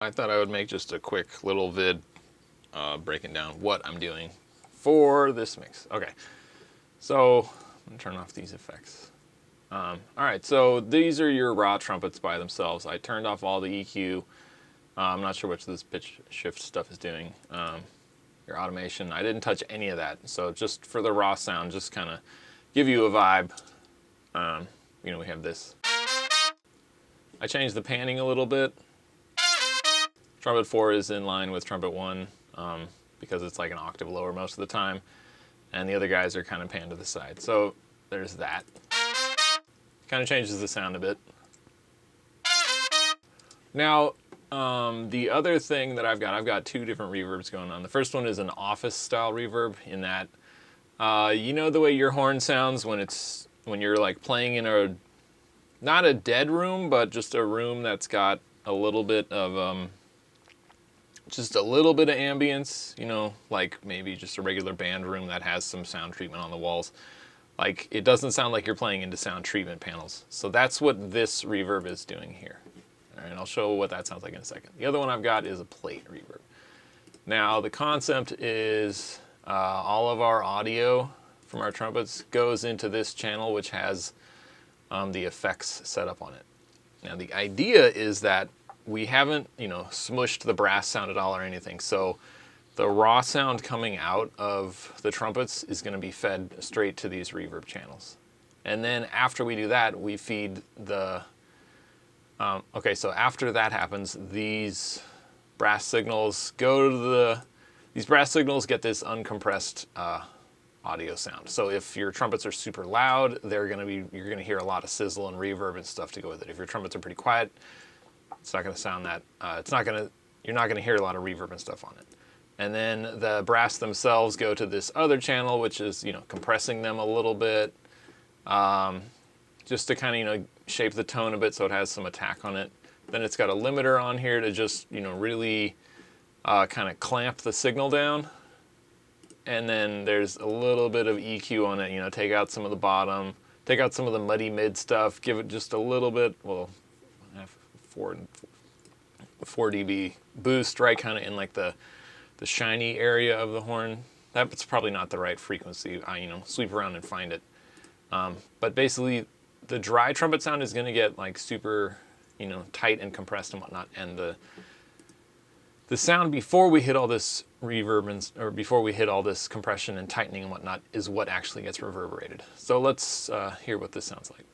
I thought I would make just a quick little vid breaking down what I'm doing for this mix. Okay, so I'm gonna turn off these effects. All right, so these are your raw trumpets by themselves. I turned off all the EQ. I'm not sure what this pitch shift stuff is doing. Your automation, I didn't touch any of that. So just for the raw sound, just kind of give you a vibe. You know, we have this. I changed the panning a little bit. Trumpet 4 is in line with Trumpet 1 because it's like an octave lower most of the time. And the other guys are kind of panned to the side. So there's that. Kind of changes the sound a bit. Now, the other thing that I've got two different reverbs going on. The first one is an office style reverb in that, you know the way your horn sounds when you're like playing in a, not a dead room, but just a room that's got a little bit of, just a little bit of ambience, you know, like maybe just a regular band room that has some sound treatment on the walls. Like, it doesn't sound like you're playing into sound treatment panels. So that's what this reverb is doing here. All right, I'll show what that sounds like in a second. The other one I've got is a plate reverb. Now, the concept is all of our audio from our trumpets goes into this channel, which has the effects set up on it. Now, the idea is that we haven't, you know, smushed the brass sound at all or anything. So the raw sound coming out of the trumpets is going to be fed straight to these reverb channels. And then after we do that, we feed the... okay, so after that happens, these brass signals go to the... These brass signals get this uncompressed audio sound. So if your trumpets are super loud, you're going to hear a lot of sizzle and reverb and stuff to go with it. If your trumpets are pretty quiet, it's not going to sound that... you're not going to hear a lot of reverb and stuff on it. And then the brass themselves go to this other channel, which is, you know, compressing them a little bit, just to kind of, you know, shape the tone a bit so it has some attack on it. Then it's got a limiter on here to just, you know, really kind of clamp the signal down. And then there's a little bit of EQ on it, you know, take out some of the bottom, take out some of the muddy mid stuff, give it just a little bit, well, 4 dB boost, right, kind of in like the shiny area of the horn. That's probably not the right frequency. You know, sweep around and find it. But basically, the dry trumpet sound is going to get like super, you know, tight and compressed and whatnot. And the sound before we hit all this reverb or before we hit all this compression and tightening and whatnot is what actually gets reverberated. So let's hear what this sounds like.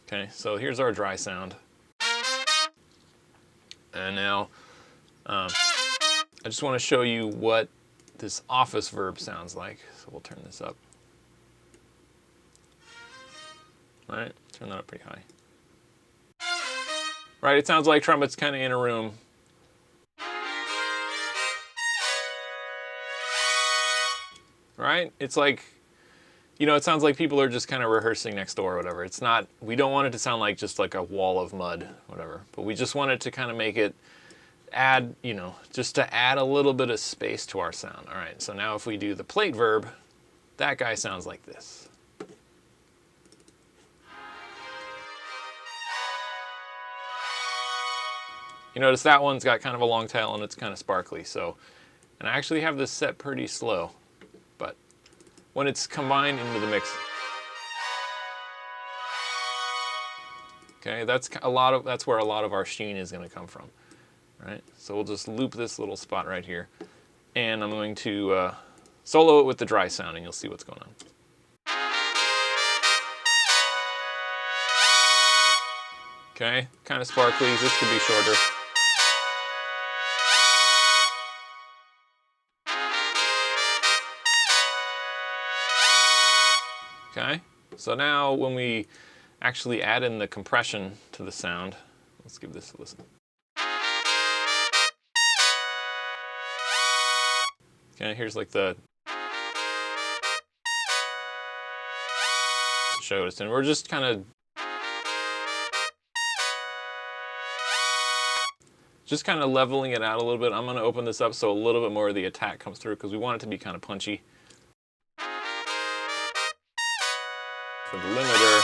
Okay, so here's our dry sound. And now, I just want to show you what this office verb sounds like. So we'll turn this up. All right, turn that up pretty high. Right, it sounds like trumpets kind of in a room. Right? It's like, you know, it sounds like people are just kind of rehearsing next door or whatever. It's not, we don't want it to sound like just like a wall of mud, whatever. But we just want it to kind of make it add, you know, just to add a little bit of space to our sound. All right, so now if we do the plate verb, that guy sounds like this. You notice that one's got kind of a long tail and it's kind of sparkly. So, and I actually have this set pretty slow, but when it's combined into the mix, okay, that's where a lot of our sheen is going to come from. Right, so we'll just loop this little spot right here, and I'm going to solo it with the dry sound, and you'll see what's going on. Okay, kind of sparkly. This could be shorter. Okay, so now when we actually add in the compression to the sound, let's give this a listen. Okay, here's like the show us, and we're just kind of leveling it out a little bit. I'm going to open this up so a little bit more of the attack comes through because we want it to be kind of punchy. For the limiter,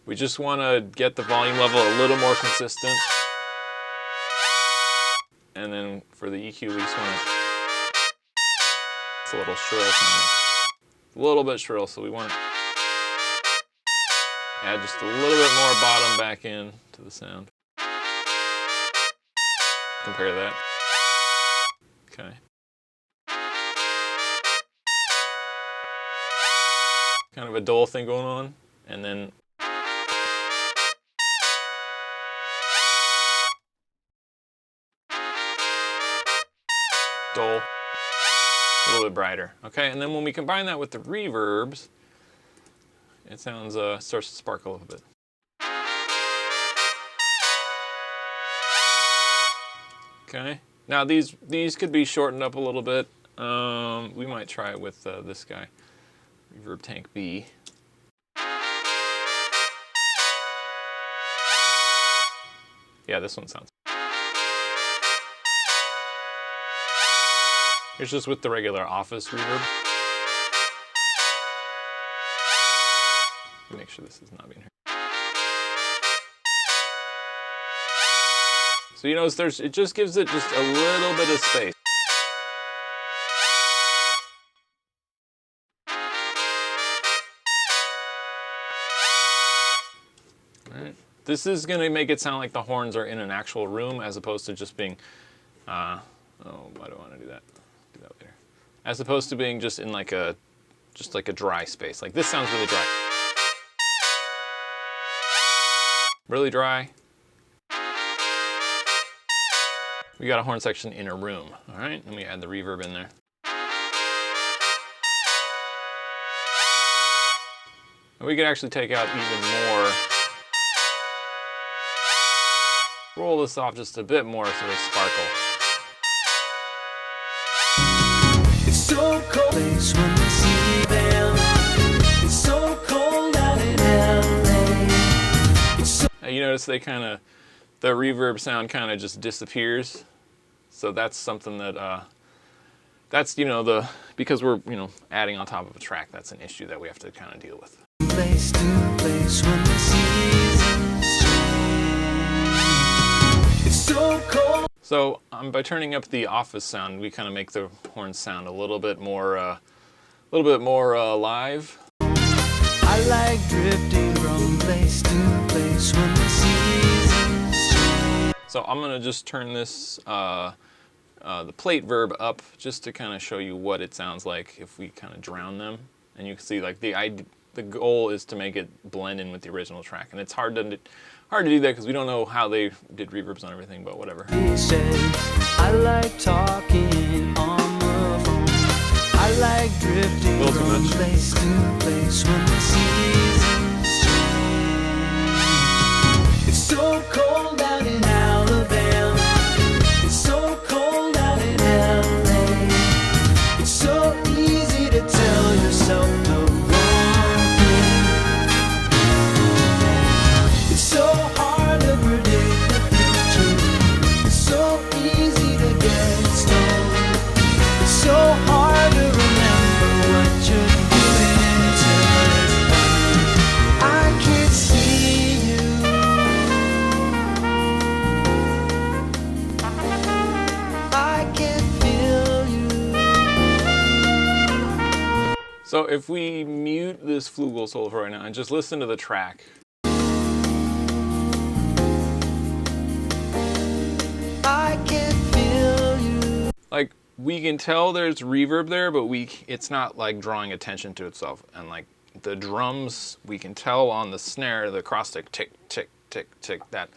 we just want to get the volume level a little more consistent. And then for the EQ, we just want to, it's a little shrill sounding. A little bit shrill, so we want to add just a little bit more bottom back in to the sound. Compare that. Okay. Kind of a dull thing going on, and then dull, a little bit brighter. Okay, and then when we combine that with the reverbs, it sounds starts to sparkle a little bit. Okay, now these could be shortened up a little bit. We might try it with this guy, Reverb Tank B. Yeah, this one sounds. Here's just with the regular office reverb. Make sure this is not being heard. So you notice it just gives it just a little bit of space. All right. This is going to make it sound like the horns are in an actual room as opposed to just being, oh, why do I want to do that? Do that later. As opposed to being just in like a dry space. Like this sounds really dry. Really dry. We got a horn section in a room. All right, let me add the reverb in there. And we could actually take out even more. Roll this off just a bit more so they sparkle. It's so cold when we see them. It's so cold out in LA. So you notice they the reverb sound kind of just disappears. So that's something that, that's, because we're, adding on top of a track, that's an issue that we have to kind of deal with. Place to place when the seasons change. It's so cold. So by turning up the office sound, we kind of make the horns sound a little bit more live. I like drifting from place to place when the seasons change. So I'm gonna just turn this the plate verb up just to kind of show you what it sounds like if we kind of drown them, and you can see like the goal is to make it blend in with the original track, and it's hard to do that because we don't know how they did reverbs on everything, but whatever. He said, I like talking on the phone. I like drifting from place to place when the seasons change. It's so cold out in Alabama. It's so cold out in LA. It's so easy to tell yourself the wrong thing. It's so hard to predict the future. It's so easy to get stoned. It's so hard to remember what you're doing until it's done. I can't see you. I can feel you. So if we mute this flugel solo for right now and just listen to the track. I can feel you. Like we can tell there's reverb there, but it's not like drawing attention to itself. And like the drums, we can tell on the snare, the acrostic tick, tick, tick, tick, that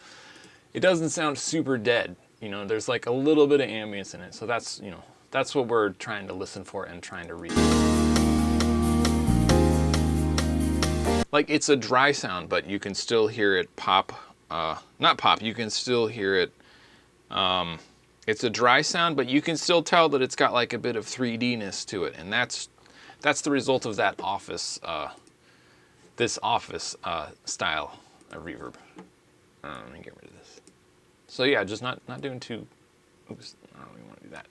it doesn't sound super dead. There's like a little bit of ambience in it. So that's, that's what we're trying to listen for and trying to read. Like it's a dry sound, but you can still hear it pop, not pop, you can still hear it. It's a dry sound, but you can still tell that it's got like a bit of 3D-ness to it. And that's the result of that office, this office style of reverb. Let me get rid of this. So yeah, just not doing too, oops, I don't even want to do that.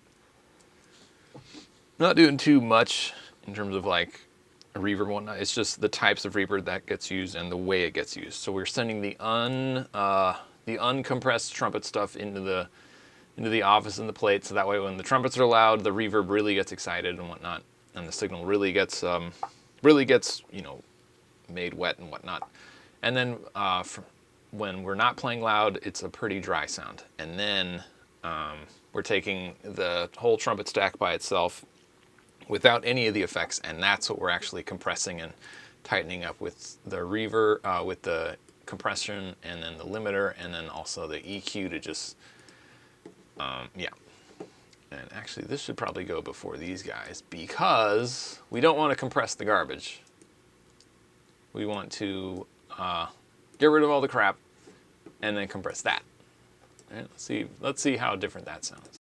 Not doing too much in terms of like a reverb and whatnot. It's just the types of reverb that gets used and the way it gets used. So we're sending the uncompressed trumpet stuff into the into the office and the plate, so that way when the trumpets are loud, the reverb really gets excited and whatnot, and the signal really gets you know, made wet and whatnot. And then when we're not playing loud, it's a pretty dry sound. And then we're taking the whole trumpet stack by itself without any of the effects, and that's what we're actually compressing and tightening up with the reverb, with the compression, and then the limiter, and then also the EQ to just, yeah. And actually, this should probably go before these guys because we don't want to compress the garbage. We want to get rid of all the crap and then compress that. All right, let's see how different that sounds.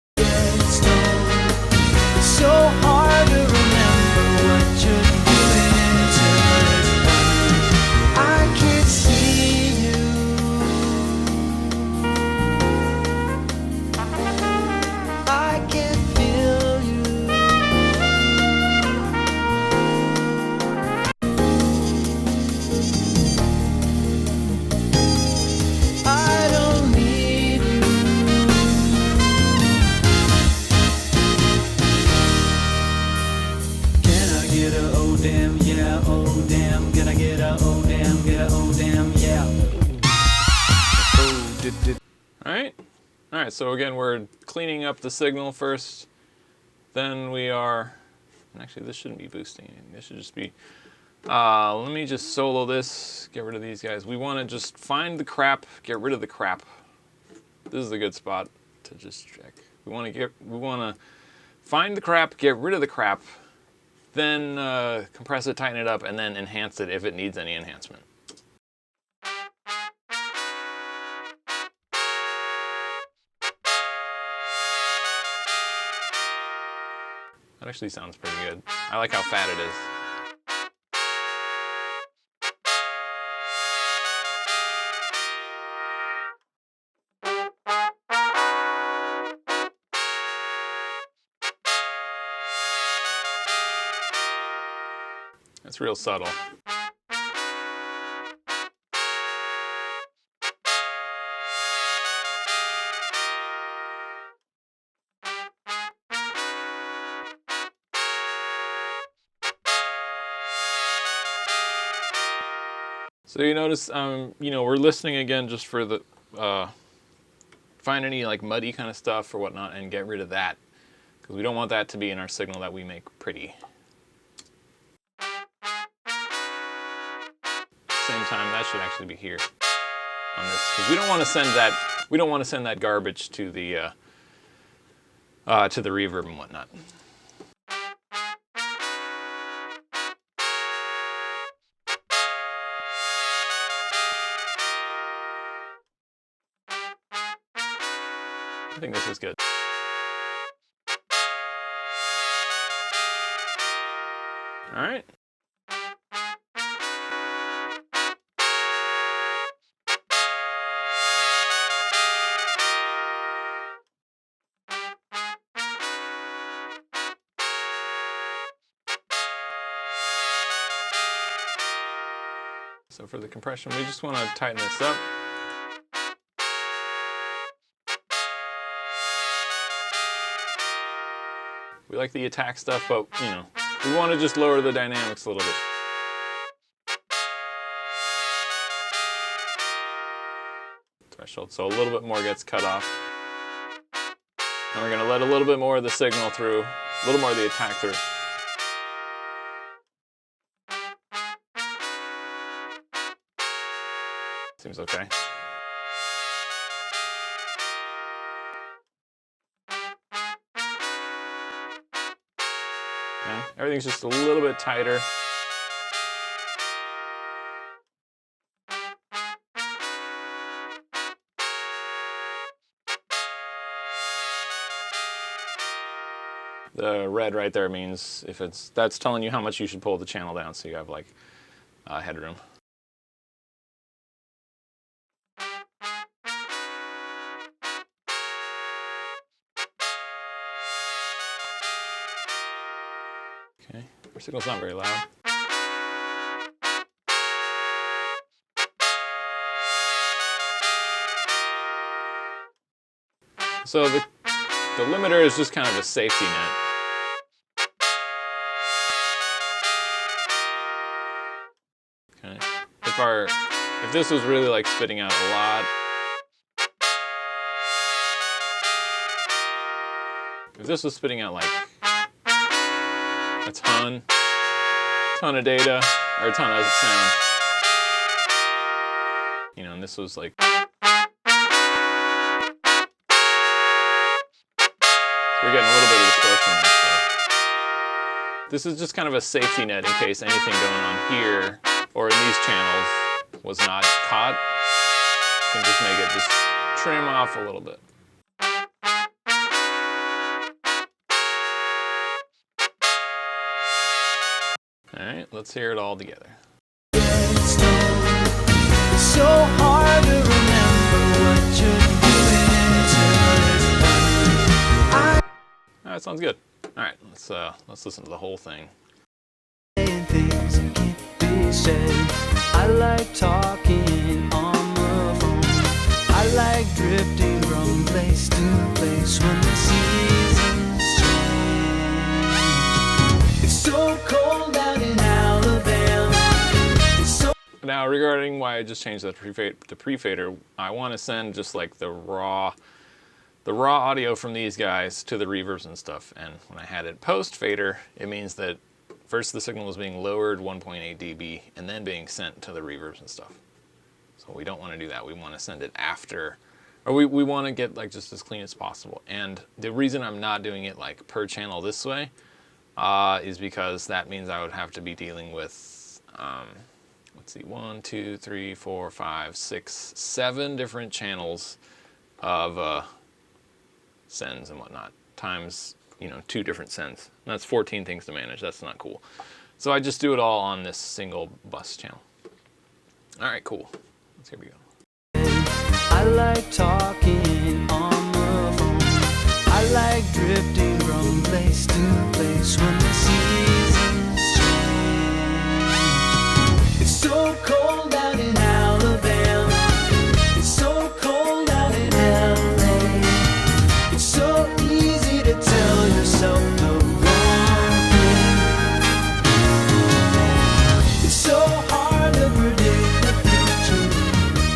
So hard to remember what you're doing till I can't see you. I can feel you. I don't need you. Can I get a oh damn yeah, oh damn, can I get a oh damn, get a oh damn yeah. Oh, did. All right, so again, we're cleaning up the signal first. Then we are, and actually this shouldn't be boosting. This should just be, let me just solo this, get rid of these guys. We want to just find the crap, get rid of the crap. This is a good spot to just check. We want to find the crap, get rid of the crap, then compress it, tighten it up, and then enhance it if it needs any enhancement. That actually sounds pretty good. I like how fat it is. It's real subtle. So you notice, you know, we're listening again just for the, find any like muddy kind of stuff or whatnot and get rid of that. Because we don't want that to be in our signal that we make pretty. Same time, that should actually be here on this. Because we don't want to send that garbage to the reverb and whatnot. I think this is good. All right. So for the compression, we just want to tighten this up. We like the attack stuff, but you know, we want to just lower the dynamics a little bit. Threshold, so a little bit more gets cut off. And we're going to let a little bit more of the signal through, a little more of the attack through. Seems okay. Okay, everything's just a little bit tighter. The red right there means if that's telling you how much you should pull the channel down, so you have like headroom. Okay, our signal's not very loud. So The limiter is just kind of a safety net. Okay. If this was really like spitting out a lot, if this was spitting out like a ton of data or a ton of sound, you know, and this was like, we're getting a little bit of distortion there. So this is just kind of a safety net in case anything going on here or in these channels was not caught. You can just make it just trim off a little bit. All right, let's hear it all together. It's so hard to remember what you're doing until All right, sounds good. All right, let's listen to the whole thing. saying things that can't be said. I like talking on the phone. I like drifting from place to place when the seasons change. It's so cold out in Alabama. It's so Now, regarding why I just changed the pre-fader, I want to send just like the raw audio from these guys to the reverbs and stuff. And when I had it post-fader, it means that first the signal is being lowered 1.8 dB and then being sent to the reverbs and stuff. So we don't want to do that. We want to send it after, or we want to get like just as clean as possible. And the reason I'm not doing it like per channel this way is because that means I would have to be dealing with, let's see, 1, 2, 3, 4, 5, 6, 7 different channels of sends and whatnot, times, you know, 2 different sends. And that's 14 things to manage. That's not cool. So I just do it all on this single bus channel. All right, cool. Here we go. I like talking on the phone. I like drifting from place to place when the seasons change. It's so cold out in Alabama. It's so cold out in LA. It's so easy to tell yourself the wrong thing. It's so hard to predict the future.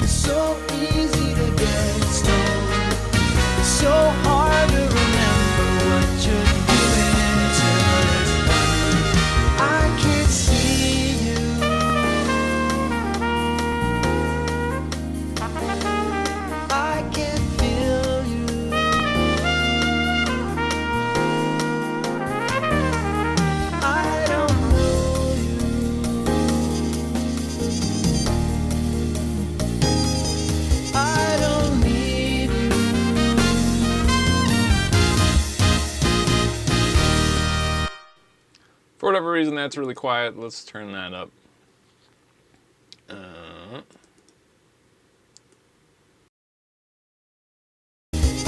It's so easy to get stoned. It's so hard to remember what you're doing until it's done. I can't see you. I can feel you. I don't know you. I don't need you. For whatever reason, that's really quiet. Let's turn that up.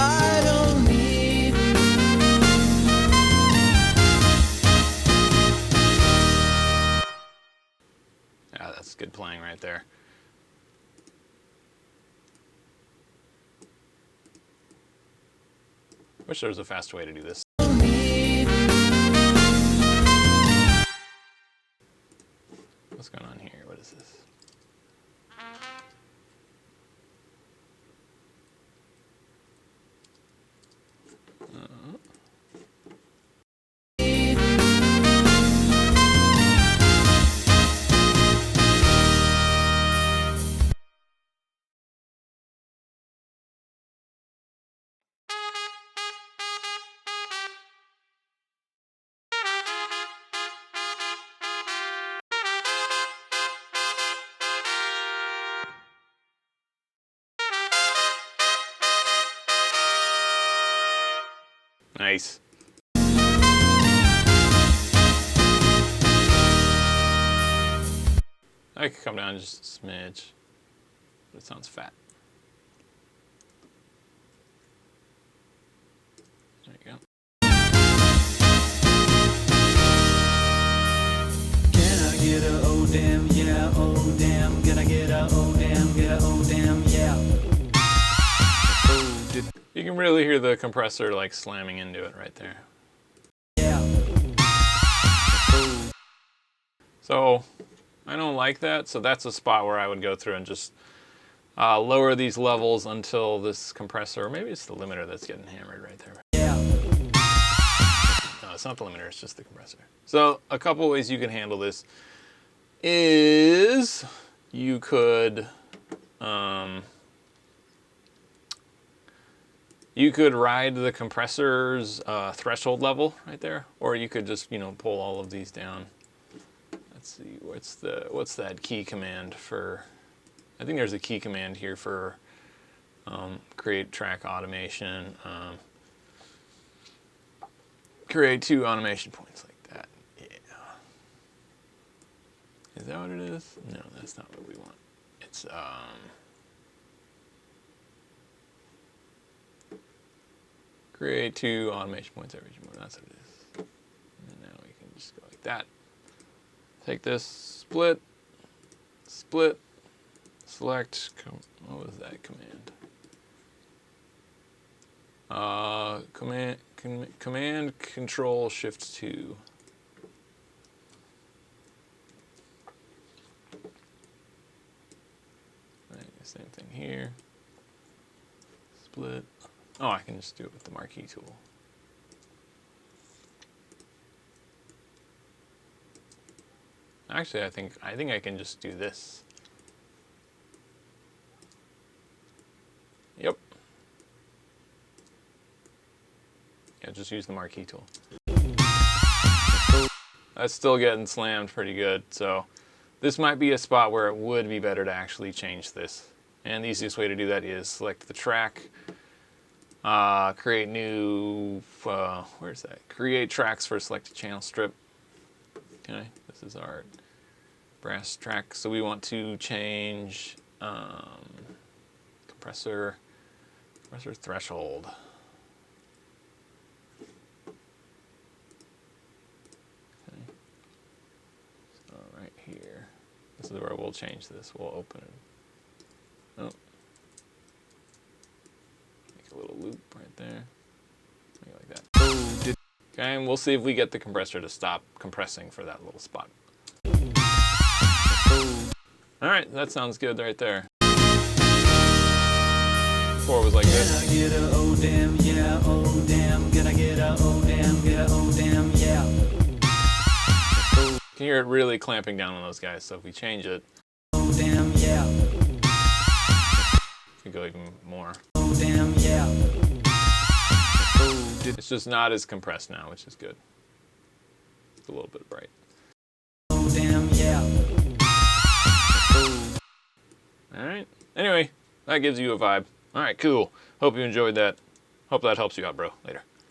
I don't need you. Yeah, that's good playing right there. Wish there was a fast way to do this. What's going on here? What is this? Nice. I could come down just a smidge, but it sounds fat. There you go. Can I get a oh damn yeah, oh damn? Can I get a oh damn, yeah? You can really hear the compressor like slamming into it right there. Yeah. So I don't like that, so that's a spot where I would go through and just lower these levels until this compressor, or maybe it's the limiter that's getting hammered right there. Yeah. No, it's not the limiter, it's just the compressor. So a couple ways you can handle this is you could ride the compressor's threshold level right there, or you could just, you know, pull all of these down. Let's see, what's that key command for? I think there's a key command here for create track automation. Create 2 automation points like that. Yeah. Is that what it is? No, that's not what we want. It's create 2 automation points every 2 more. That's what it is. And now we can just go like that. Take this, split, select, what was that command? Command Control Shift 2. Right, same thing here. Split. Oh, I can just do it with the marquee tool. Actually, I think I can just do this. Yep. Yeah, just use the marquee tool. That's still getting slammed pretty good, so this might be a spot where it would be better to actually change this. And the easiest way to do that is select the track, create new, where's that? Create tracks for a selected channel strip. Okay, this is our brass track. So we want to change compressor threshold. Okay. So right here, this is where we'll change this. We'll open it. Oh. Make a little loop right there. Make it like that. Okay, and we'll see if we get the compressor to stop compressing for that little spot. Alright, that sounds good right there. Before it was like this. Can I get a oh damn, yeah, oh damn. Can I get a oh damn, get a oh damn, yeah. You can hear it really clamping down on those guys, so if we change it, Oh damn, yeah. we can go even more. Oh damn, yeah. It's just not as compressed now, which is good. It's a little bit bright. Oh damn, yeah. Alright. Anyway, that gives you a vibe. Alright, cool. Hope you enjoyed that. Hope that helps you out, bro. Later.